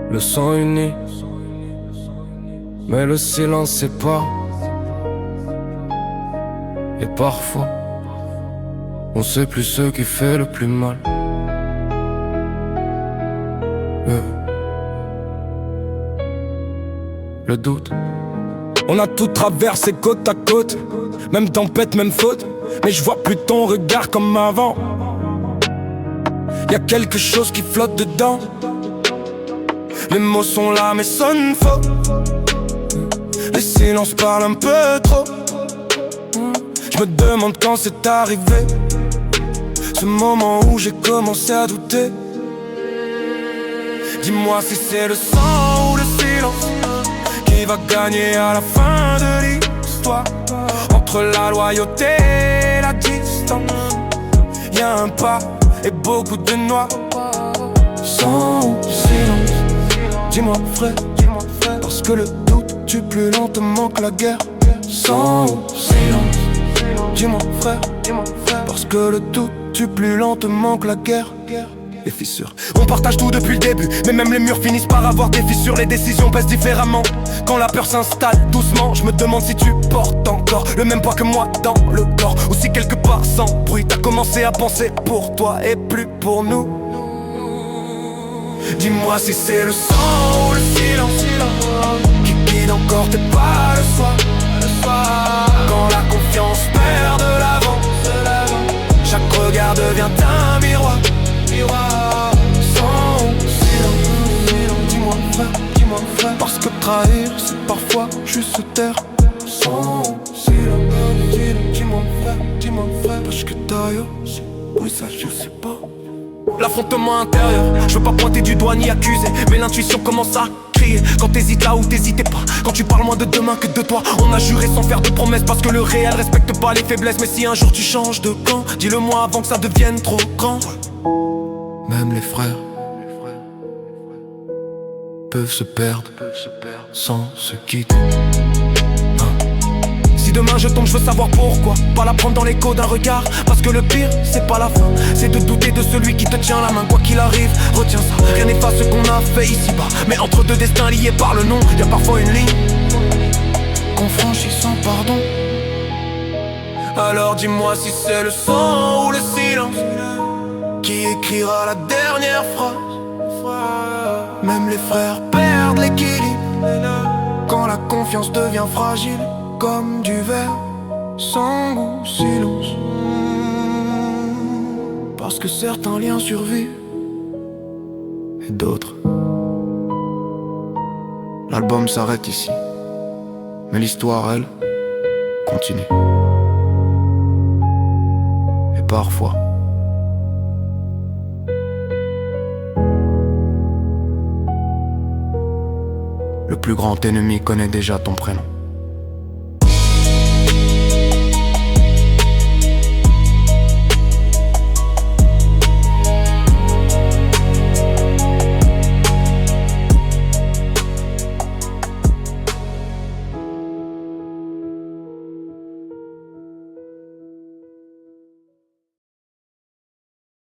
Le sang uni, mais le silence sépare. Et parfois, on sait plus ce qui fait le plus mal. Le doute. On a tout traversé côte à côte, même tempête, même faute. Mais je vois plus ton regard comme avant. Y'a quelque chose qui flotte dedans. Les mots sont là mais sonnent faux. Les silences parlent un peu trop. Je me demande quand c'est arrivé, ce moment où j'ai commencé à douter. Dis-moi si c'est le sang ou le silence qui va gagner à la fin de l'histoire. Entre la loyauté et la distance, y'a un pas et beaucoup de noix. Sang ou silence, dis-moi frère, parce que le doute tue plus lentement que la guerre. Sang ou silence, dis-moi frère, parce que le doute tue plus lentement que la guerre. Les fissures, on partage tout depuis le début, mais même les murs finissent par avoir des fissures. Les décisions pèsent différemment quand la peur s'installe doucement. Je me demande si tu portes encore le même poids que moi dans le corps, ou si quelque part sans bruit t'as commencé à penser pour toi et plus pour nous. Dis-moi si c'est le sang ou le silence qui guide encore tes pas le soir. Quand la confiance perd de l'avant, chaque regard devient un miroir. Sang ou silence, dis-moi frère, parce que trahir c'est parfois juste se taire. Sang ou silence, dis-moi frère, parce que d'ailleurs, oui ça je sais pas. L'affrontement intérieur, je veux pas pointer du doigt ni accuser, mais l'intuition commence à crier. Quand t'hésites là où t'hésitais pas, quand tu parles moins de demain que de toi. On a juré sans faire de promesses parce que le réel respecte pas les faiblesses. Mais si un jour tu changes de camp, dis-le moi avant que ça devienne trop grand. Même les frères peuvent se perdre sans se quitter. Si demain je tombe, je veux savoir pourquoi. Pas la prendre dans l'écho d'un regard, parce que le pire, c'est pas la fin, c'est de douter de celui qui te tient la main. Quoi qu'il arrive, retiens ça, rien n'efface ce qu'on a fait ici-bas. Mais entre deux destins liés par le nom, y'a parfois une ligne qu'on franchit sans pardon. Alors dis-moi si c'est le sang ou le silence qui écrira la dernière phrase. Même les frères perdent l'équilibre quand la confiance devient fragile comme du verre. Sang ou silence, parce que certains liens survivent et d'autres. L'album s'arrête ici, mais l'histoire, elle, continue. Et parfois le plus grand ennemi connaît déjà ton prénom.